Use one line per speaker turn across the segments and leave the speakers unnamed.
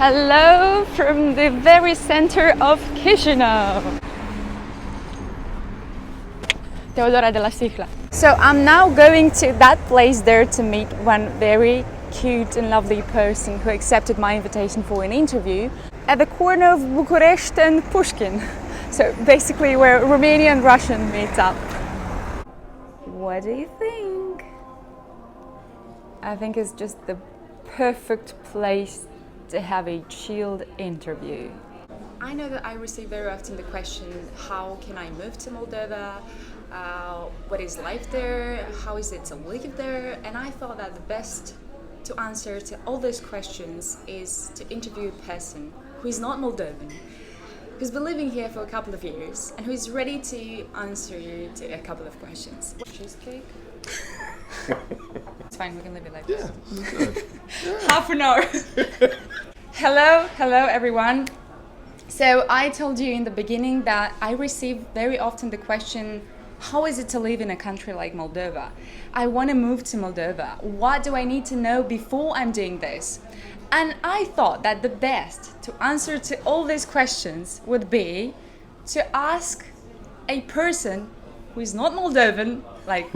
Hello from the very center of Chisinau. Teodora de la Sigla. So I'm now going to that place there to meet one very cute and lovely person who accepted my invitation for an interview at the corner of Bucharest and Pushkin. So basically where Romanian and Russian meet up. What do you think? I think it's just the perfect place to have a chilled interview. I know that I receive very often the question, how can I move to Moldova? What is life there? How is it to live there? And I thought that the best to answer to all those questions is to interview a person who is not Moldovan, who's been living here for a couple of years and who is ready to answer you to a couple of questions. Cheesecake? It's fine, we can leave it like this.
Yeah, good. Yeah.
Half an hour. Hello everyone. So I told you in the beginning that I receive very often the question, how is it to live in a country like Moldova? I want to move to Moldova. What do I need to know before I'm doing this? And I thought that the best to answer to all these questions would be to ask a person who is not Moldovan, like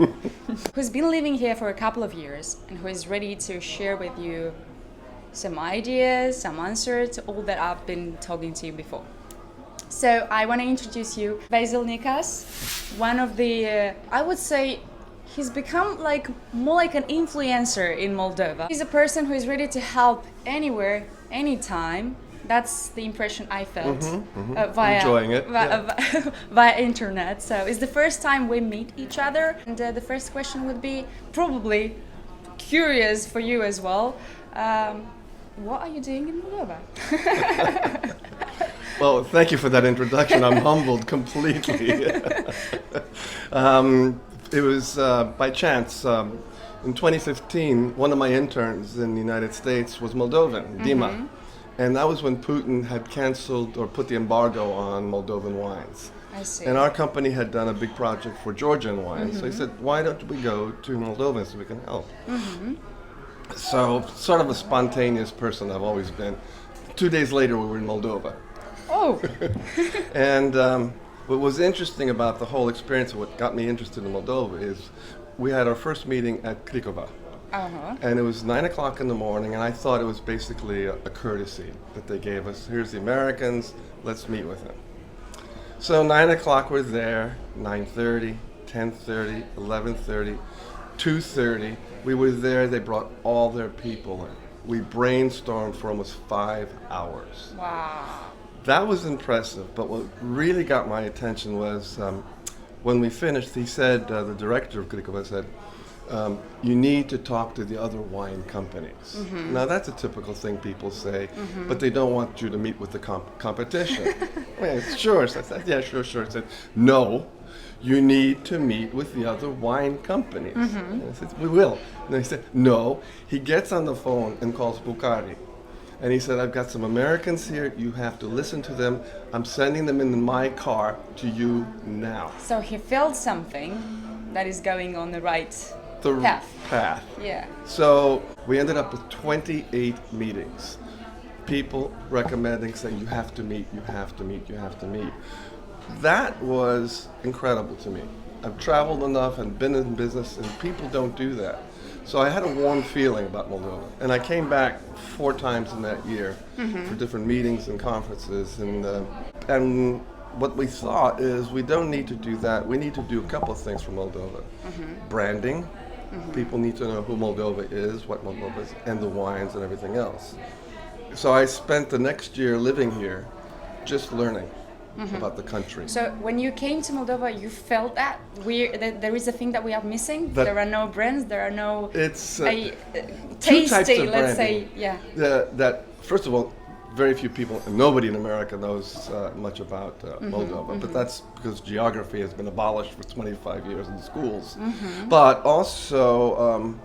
who's been living here for a couple of years and who is ready to share with you some ideas, some answers to all that I've been talking to you before. So I want to introduce you Basil Nikas, one of the, I would say, he's become more like an influencer in Moldova. He's a person who is ready to help anywhere, anytime. That's the impression I felt via
enjoying it
via internet. So it's the first time we meet each other, and the first question would be probably curious for you as well. What are you doing in Moldova?
Well, thank you for that introduction. I'm humbled completely. It was by chance. In 2015, one of my interns in the United States was Moldovan, Dima. And that was when Putin had canceled or put the embargo on Moldovan wines.
I see.
And our company had done a big project for Georgian wines. So he said, why don't we go to Moldova so we can help? So, sort of a spontaneous person I've always been. 2 days later, we were in Moldova.
Oh!
And what was interesting about the whole experience, what got me interested in Moldova, is we had our first meeting at Cricova. And it was 9 o'clock in the morning, and I thought it was basically a courtesy that they gave us. Here's the Americans, let's meet with them. So 9 o'clock we're there, 9:30, 10:30, 11:30, 2:30. We were there, they brought all their people in. We brainstormed for almost 5 hours.
Wow.
That was impressive, but what really got my attention was when we finished, he said, the director of Cricova said, you need to talk to the other wine companies. Now that's a typical thing people say, but they don't want you to meet with the competition. Well, sure. So I said, yeah, sure. I said, no, you need to meet with the other wine companies. And I said, we will. And he said, no. He gets on the phone and calls Bucari. And he said, I've got some Americans here. You have to listen to them. I'm sending them in my car to you now.
So he felt something that is going on the right path. Yeah.
So we ended up with 28 meetings. People recommending, saying, you have to meet, you have to meet, you have to meet. That was incredible to me. I've traveled enough and been in business, and people don't do that. So I had a warm feeling about Moldova. And I came back 4 times in that year for different meetings and conferences. And what we thought is we don't need to do that. We need to do a couple of things for Moldova. Branding. People need to know who Moldova is, what Moldova is, and the wines and everything else. So I spent the next year living here just learning about the country.
So when you came to Moldova, you felt that there is a thing that we are missing? There are no brands, there are no tasty, let's say, yeah.
That, first of all, very few people, nobody in America knows much about Moldova, but that's because geography has been abolished for 25 years in schools. But also,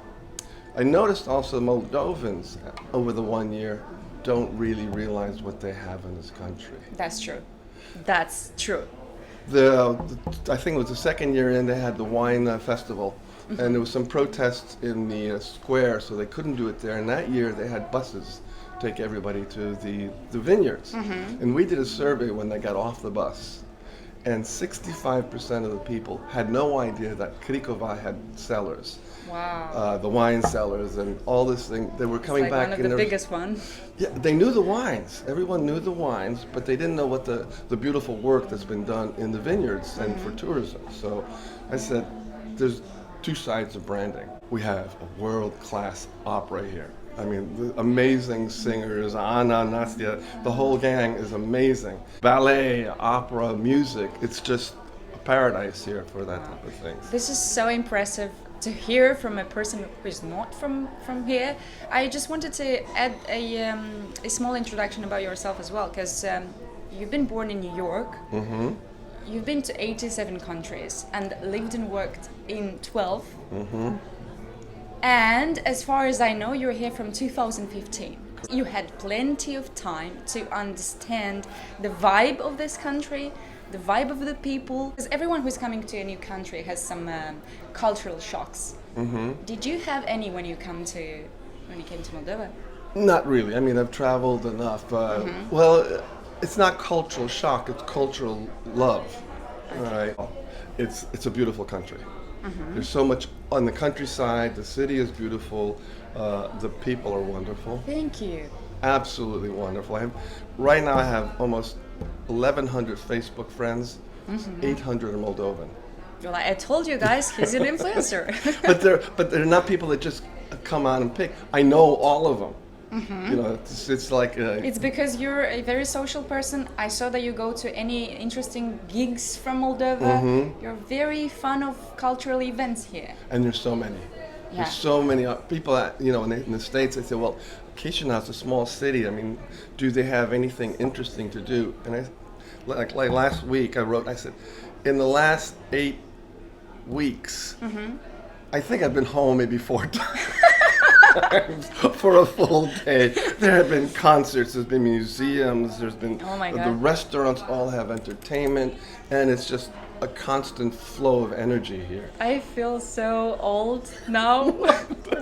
I noticed also Moldovans over the 1 year don't really realize what they have in this country.
That's true. That's true.
I think it was the second year in, they had the wine festival, and there was some protests in the square, so they couldn't do it there. And that year they had buses take everybody to the vineyards. And we did a survey when they got off the bus. And 65% of the people had no idea that Krikova had cellars.
Wow.
The wine cellars and all this thing. They were coming
It's
back.
like one of the biggest ones.
Yeah, they knew the wines. Everyone knew the wines, but they didn't know what the beautiful work that's been done in the vineyards and for tourism. So I said, there's two sides of branding. We have a world-class opera here. I mean, the amazing singers, Anna, Nastya, the whole gang is amazing. Ballet, opera, music, it's just a paradise here for that type of thing.
This is so impressive to hear from a person who is not from here. I just wanted to add a small introduction about yourself as well, because you've been born in New York.
Mm-hmm.
You've been to 87 countries and lived and worked in 12.
Mm-hmm.
And as far as I know, you're here from 2015. You had plenty of time to understand the vibe of this country, the vibe of the people. Because everyone who's coming to a new country has some cultural shocks.
Mm-hmm.
Did you have any when you came to Moldova?
Not really. I mean, I've traveled enough. Well, it's not cultural shock, it's cultural love. Right? It's a beautiful country. There's so much on the countryside. The city is beautiful. The people are wonderful.
Thank you.
Absolutely wonderful. Right now I have almost 1,100 Facebook friends. 800 are Moldovan.
You're like, I told you guys, he's an influencer.
but they're not people that just come on and pick. I know all of them. You know, it's like
it's because you're a very social person. I saw that you go to any interesting gigs from Moldova. You're very fond of cultural events here.
And there's so many.
Yeah.
There's so many people that, you know, in the States, they say, well, Chisinau's a small city. I mean, do they have anything interesting to do? And I, like last week, I said, in the last 8 weeks, I think I've been home maybe 4 times. For a full day. There have been concerts, there's been museums, there's been
Oh my
the
God.
restaurants all have entertainment, and it's just a constant flow of energy here.
I feel so old now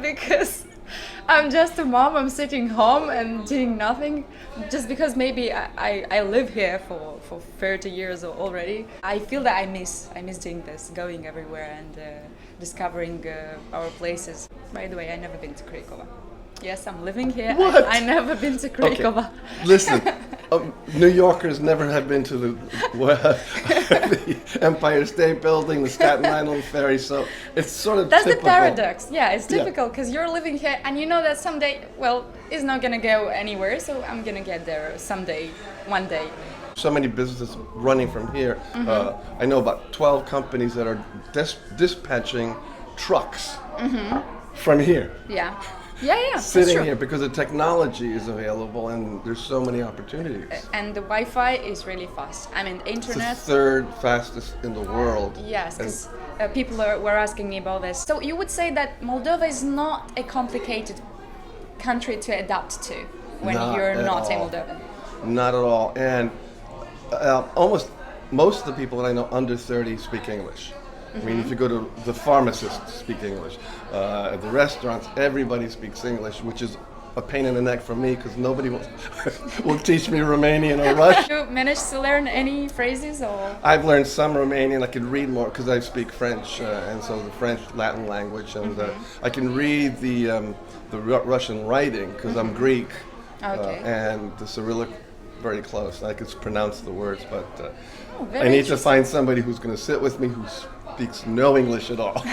because I'm just a mom. I'm sitting home and doing nothing just because maybe I live here for 30 years already. I feel that I miss doing this, going everywhere and discovering our places. By the way, I never been to Krikova. Yes, I'm living here.
What?
I never been to Krikova.
Okay. Listen, New Yorkers never have been to the Empire State Building, the Staten Island Ferry, so it's sort of
That's
typical.
the paradox. Yeah, it's
Yeah.
typical because you're living here and you know that someday, well, it's not gonna go anywhere, so I'm gonna get there someday, one day.
So many businesses running from here. I know about 12 companies that are dispatching trucks from here.
Yeah. Yeah, that's
Sitting
true.
here because the technology is available and there's so many opportunities.
And the Wi-Fi is really fast. I mean,
It's the
internet.
third fastest in the world.
Yes, because people were asking me about this. So you would say that Moldova is not a complicated country to adapt to when
Not
you're
at
not a
all.
Moldovan.
Not at all. And most of the people that I know under 30 speak English. I mean, if you go to the pharmacists speak English. At the restaurants, everybody speaks English, which is a pain in the neck for me because nobody will teach me Romanian or Russian.
You managed to learn any phrases or?
I've learned some Romanian. I can read more because I speak French, and so the French Latin language, and I can read the Russian writing because I'm Greek,
Okay.
and the Cyrillic very close. I can pronounce the words, but
Very
I need to
interesting.
find somebody who's going to sit with me who speaks no English at all.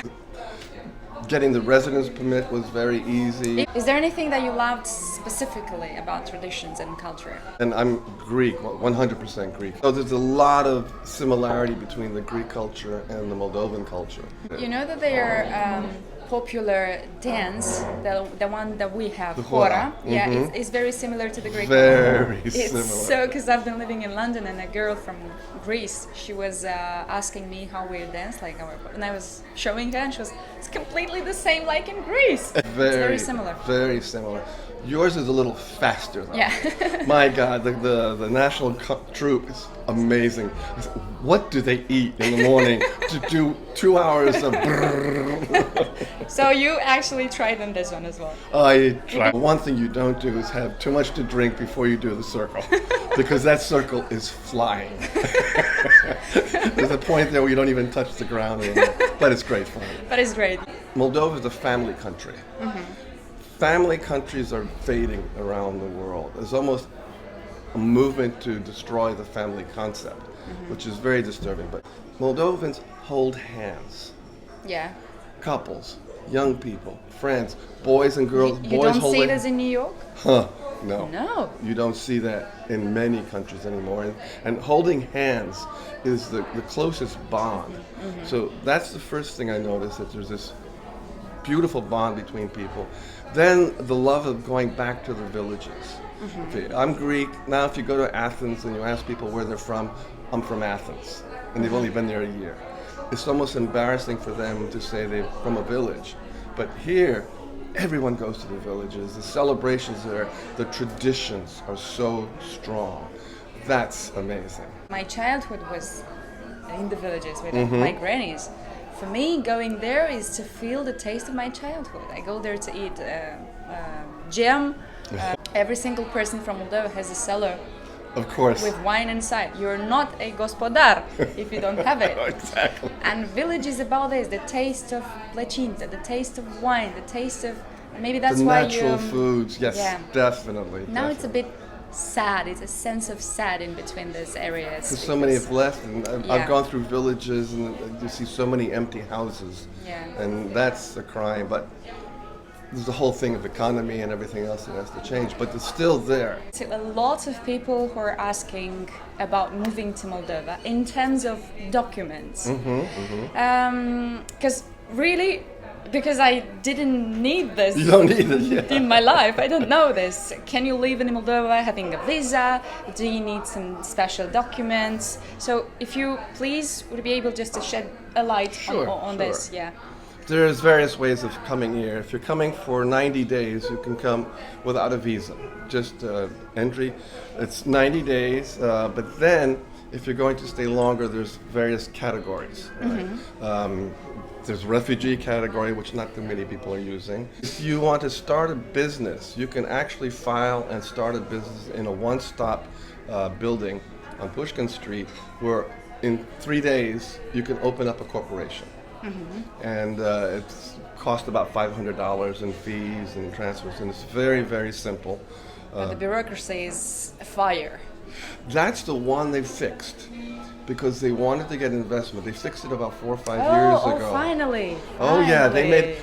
Getting the residence permit was very easy.
Is there anything that you loved specifically about traditions and culture?
And I'm Greek, 100% Greek. So there's a lot of similarity between the Greek culture and the Moldovan culture.
You know that their popular dance, the one that we have,
The
hora,
hora.
yeah,
Mhm.
it's very similar to the Greek one.
Very
It's
similar.
so, because I've been living in London and a girl from Greece, she was asking me how we dance, like and I was showing her and she was, it's completely the same like in Greece. It's very similar.
Very similar. Yours is a little faster though.
Yeah.
My God, the national troop is amazing. What do they eat in the morning to do 2 hours of brrrr?
So you actually tried on this one as well.
I try. One thing you don't do is have too much to drink before you do the circle, because that circle is flying. There's a point there where you don't even touch the ground anymore, but it's great fun.
But it's great.
Moldova is a family country. Family countries are fading around the world. There's almost a movement to destroy the family concept, which is very disturbing. But Moldovans hold hands.
Yeah.
Couples, young people, friends, boys and girls.
You
boys
don't
holding.
see this in New York?
Huh? No.
No.
You don't see that in many countries anymore. And holding hands is the closest bond. So that's the first thing I noticed, that there's this beautiful bond between people. Then the love of going back to the villages. Okay, I'm Greek. Now if you go to Athens and you ask people where they're from, I'm from Athens. And they've only been there a year. It's almost embarrassing for them to say they're from a village. But here, everyone goes to the villages. The celebrations there, the traditions are so strong. That's amazing.
My childhood was in the villages with my grannies. For me, going there is to feel the taste of my childhood. I go there to eat jam. Every single person from Moldova has a cellar.
Of course.
With wine inside. You're not a gospodar if you don't have it.
Exactly.
And village is about this, the taste of plecinta, the taste of wine, the taste of, maybe that's
the
why
natural foods, yes, definitely.
Now it's a bit sad, it's a sense of sad in between these areas.
Because so many have left, and I've gone through villages and you see so many empty houses.
Yeah.
And that's a crime, but there's the whole thing of economy and everything else that has to change, but it's still there.
A lot of people who are asking about moving to Moldova in terms of documents. Because really, because I didn't need this
You don't need it,
in my life. I don't know this. Can you live in Moldova having a visa? Do you need some special documents? So if you please would be able just to shed a light on this. Yeah.
There's various ways of coming here. If you're coming for 90 days, you can come without a visa. Just entry. It's 90 days, but then if you're going to stay longer, there's various categories. Right? There's refugee category, which not too many people are using. If you want to start a business, you can actually file and start a business in a one-stop building on Pushkin Street, where in 3 days you can open up a corporation. And it's cost about $500 in fees and transfers, and it's very, very simple.
The bureaucracy is a fire.
That's the one they fixed because they wanted to get investment. They fixed it about 4 or 5 years ago.
Oh, finally!
Oh yeah, they made.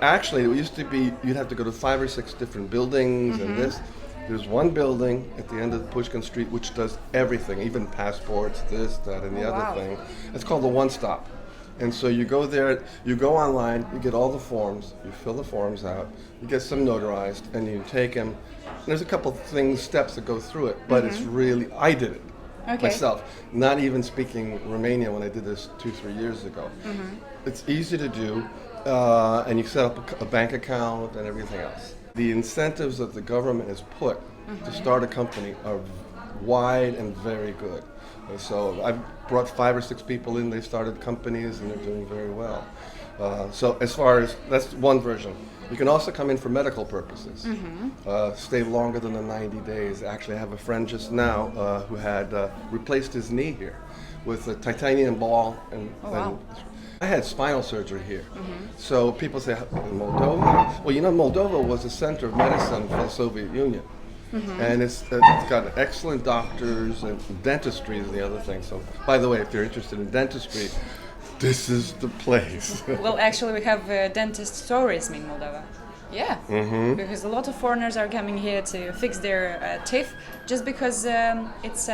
Actually, it used to be you'd have to go to 5 or 6 different buildings and this. There's one building at the end of Pushkin Street which does everything, even passports, this, that, and the other thing. It's called the One Stop. And so you go there, you go online, you get all the forms, you fill the forms out, you get some notarized, and you take them. There's a couple things, steps that go through it, but it's really, I did it myself, not even speaking Romanian when I did this 2-3 years ago. It's easy to do, and you set up a bank account and everything else. The incentives that the government has put to start a company are wide and very good. So I've brought 5 or 6 people in, they've started companies and they're doing very well. So as far as, that's one version. You can also come in for medical purposes, stay longer than the 90 days. Actually, I have a friend just now who had replaced his knee here with a titanium ball. And I had spinal surgery here. So people say, Moldova? Well, you know, Moldova was a center of medicine for the Soviet Union. And it's got excellent doctors, and dentistry is the other thing. So, by the way, if you're interested in dentistry, this is the place.
Well, actually, we have dentist tourism in Moldova. Yeah, because a lot of foreigners are coming here to fix their teeth just because it's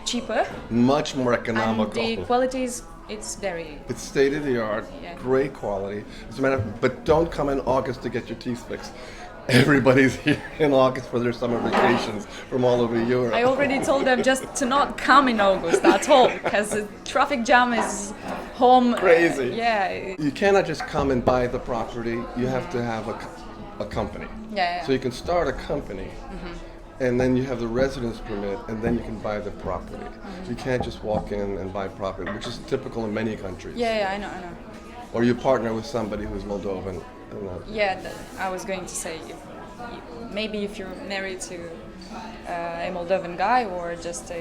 cheaper.
Much more economical.
And the quality is, it's
state of the art, great quality. As a matter of, but don't come in August to get your teeth fixed. Everybody's here in August for their summer vacations from all over Europe.
I already told them just to not come in August at all, because the traffic jam is home.
Crazy.
Yeah.
You cannot just come and buy the property. You have to have a company.
Yeah.
So you can start a company, and then you have the residence permit, and then you can buy the property. You can't just walk in and buy property, which is typical in many countries.
Yeah, I know.
or you partner with somebody who's Moldovan.
Yeah, I was going to say, maybe if you're married to a Moldovan guy or just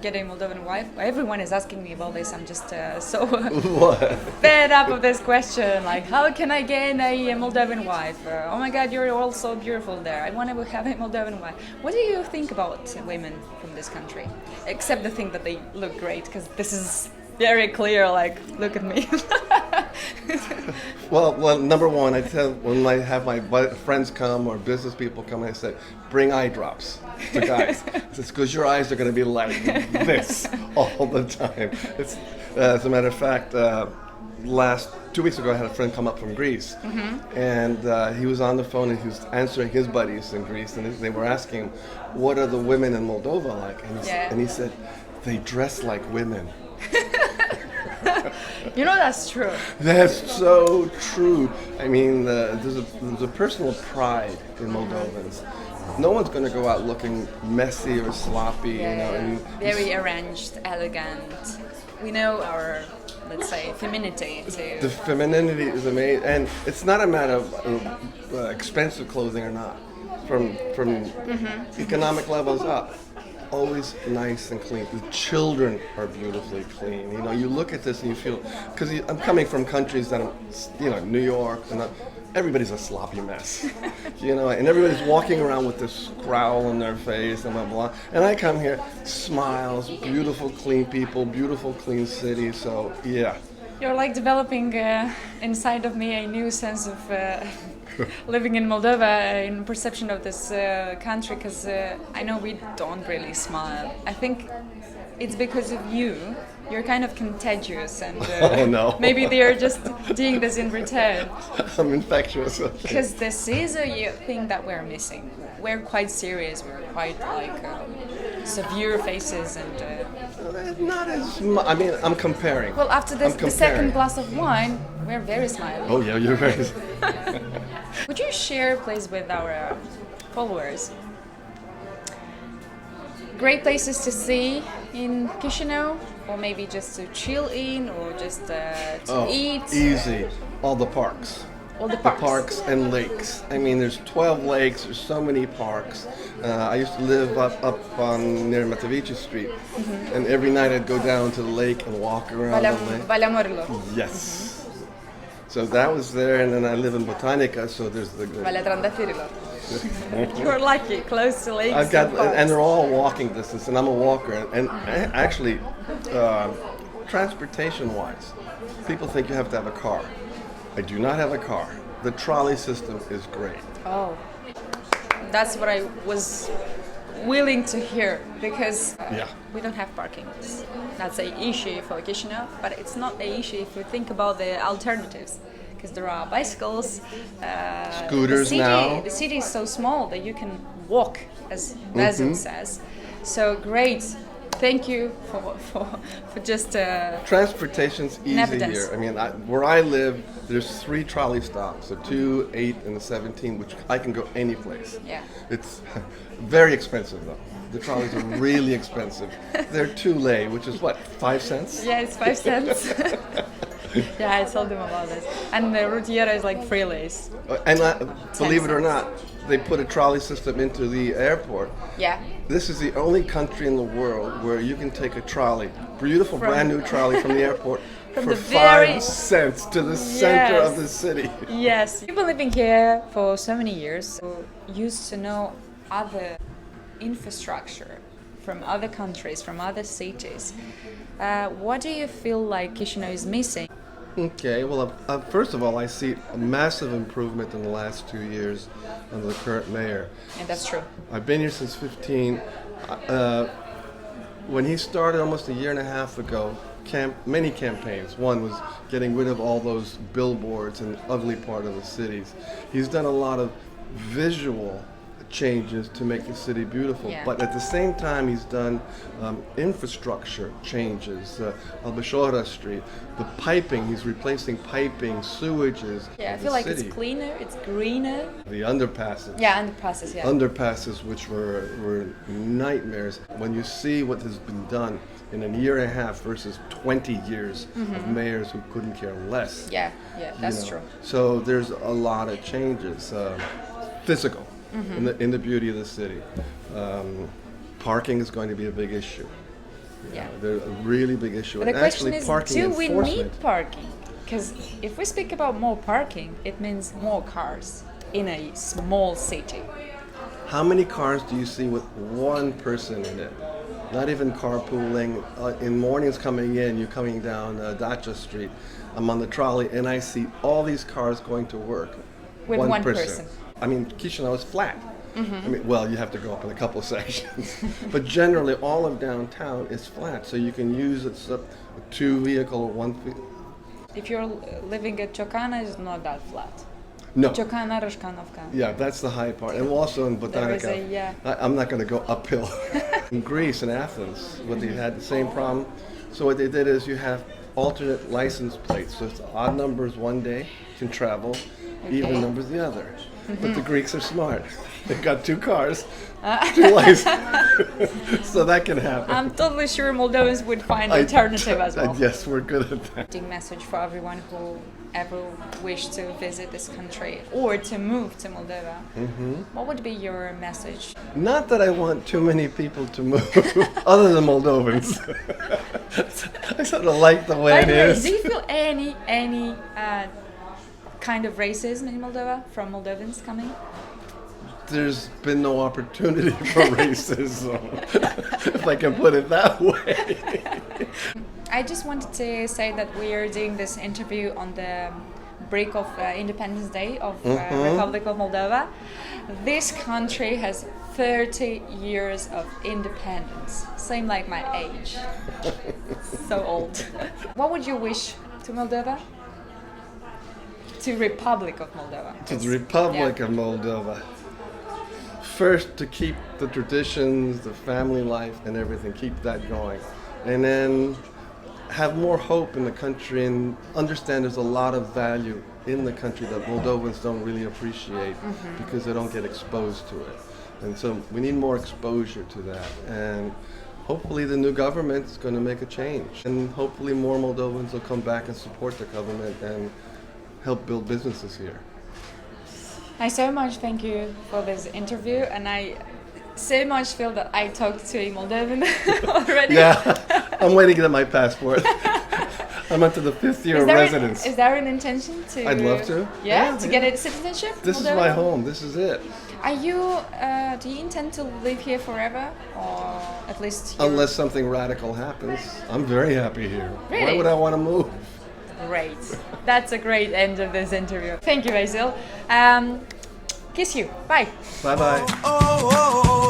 get a Moldovan wife. Everyone is asking me about this. I'm just so fed up of this question. Like, how can I gain a Moldovan wife? Oh my God, you're all so beautiful there. I want to have a Moldovan wife. What do you think about women from this country? Except the thing that they look great, because this is very clear. Like, look at me.
Well, number one, I tell when I have my friends come or business people come, I say, bring eye drops to guys. It's because your eyes are going to be like this all the time. It's, as a matter of fact, 2 weeks ago, I had a friend come up from Greece, and he was on the phone and he was answering his buddies in Greece, and they were asking him, what are the women in Moldova like? And he said, they dress like women.
You know, that's true.
That's so true. I mean, there's a personal pride in Moldovans. No one's going to go out looking messy or sloppy, you know. And
very arranged, elegant. We know our, let's say, femininity too.
The femininity is amazing, and it's not a matter of expensive clothing or not. From economic levels up. Always nice and clean. The children are beautifully clean. You know, you look at this and you feel, because I'm coming from countries that are, you know, New York, and everybody's a sloppy mess. You know, and everybody's walking around with this scowl on their face and blah, blah. And I come here, smiles, beautiful, clean people, beautiful, clean city. So, yeah.
You're like developing inside of me a new sense of living in Moldova, in perception of this country, because I know we don't really smile. I think it's because of you. You're kind of contagious, and
oh, no.
Maybe they're just doing this in return.
I'm infectious.
Because this is a thing that we're missing. We're quite serious. We're quite like severe faces, and
not as much. I mean, I'm comparing.
Well, after the second glass of wine, we're very smiling.
Oh yeah, you're very.
Would you share, please, with our followers great places to see in Chisinau, or maybe just to chill in, or just to eat?
Easy. All the parks.
All the parks.
The parks and lakes. I mean, there's 12 lakes. There's so many parks. I used to live up on near Matavici Street, and every night I'd go down to the lake and walk around the lake.
Valamorlo.
Yes. So that was there, and then I live in Botanica, so there's the.
You're lucky, close to lakes.
I've got, and they're all walking distance, and I'm a walker. And actually, transportation-wise, people think you have to have a car. I do not have a car. The trolley system is great.
Oh, that's what I was willing to hear, because we don't have parking. That's an issue for Chisinau, but it's not an issue if we think about the alternatives. Because there are bicycles,
scooters now.
The city is so small that you can walk, as Basil says. So great. Thank you for just
transportation's easy
evidence.
Here. I mean, where I live, there's 3 trolley stops, the 2, 8, and the 17, which I can go any place.
Yeah.
It's very expensive though. The trolleys are really expensive. They're 2 lei, which is what, 5 cents?
Yeah, it's 5 cents. Yeah, I told them about this. And the Djulieta is like 3 leis.
And believe it or not, they put a trolley system into the airport.
Yeah.
This is the only country in the world where you can take a trolley, beautiful brand new trolley from the airport for 5 cents to the center of the city.
Yes. You've been living here for so many years. You used to know other infrastructure from other countries, from other cities. What do you feel like Chisinau is missing?
Okay, well, first of all, I see a massive improvement in the last 2 years under the current mayor.
And that's true.
I've been here since 15. When he started almost a year and a half ago, many campaigns. One was getting rid of all those billboards in the ugly part of the cities. He's done a lot of visual changes to make the city beautiful, but at the same time he's done infrastructure changes. Albashora Street, the piping, he's replacing piping, sewages.
Yeah, I feel like it's cleaner, it's greener.
The underpasses.
Yeah, underpasses, yeah.
Underpasses, which were nightmares. When you see what has been done, in a year and a half versus 20 years of mayors who couldn't care less.
Yeah, that's true.
So there's a lot of changes, physical, in the beauty of the city. Parking is going to be a big issue.
Yeah.
There's a really big issue.
But the
And
question
actually,
is,
parking
do we
enforcement.
need parking? Because if we speak about more parking, it means more cars in a small city.
How many cars do you see with one person in it? Not even carpooling. In mornings coming in, you're coming down Dacha Street. I'm on the trolley and I see all these cars going to work.
With one person.
I mean, Chisinau is flat. I mean, well, you have to go up in a couple sections. But generally, all of downtown is flat. So you can use it a two-vehicle or one vehicle.
If you're living at Ciocana, it's not that flat.
No.
Ciocana, Roșcanovca.
Yeah, that's the high part. And also in Botanica. I'm not going to go uphill. In Greece and Athens, they had the same problem. So what they did is you have alternate license plates. So it's odd numbers one day can travel, even numbers the other. But the Greeks are smart. They've got two cars, two licenses. So that can happen.
I'm totally sure Moldovans would find an alternative as well.
Yes, we're good at that.
Message for everyone who ever wish to visit this country or to move to Moldova. What would be your message?
Not that I want too many people to move, other than Moldovans. I sort of like the way it is.
Do you feel any kind of racism in Moldova from Moldovans coming?
There's been no opportunity for racism, if I can put it that way.
I just wanted to say that we are doing this interview on the brink of Independence Day of Republic of Moldova. This country has 30 years of independence, same like my age. So old. What would you wish to Moldova? To Republic of Moldova.
To the Republic of Moldova. First, to keep the traditions, the family life, and everything, keep that going. And then have more hope in the country and understand there's a lot of value in the country that Moldovans don't really appreciate because they don't get exposed to it. And so we need more exposure to that. And hopefully the new government is going to make a change. And hopefully more Moldovans will come back and support the government and help build businesses here.
I so much thank you for this interview, and I so much feel that I talked to a Moldovan already.
Yeah, I'm waiting to get my passport. I'm up to the 5th year of residence.
Is there an intention to?
I'd love to.
Yeah, to get a citizenship?
This
Moldova?
is my home. This is it.
Are you? Do you intend to live here forever, or at least? Here?
Unless something radical happens, I'm very happy here.
Really?
Why would I want to move?
Great. That's a great end of this interview. Thank you, Basil. Kiss you. Bye.
Bye bye.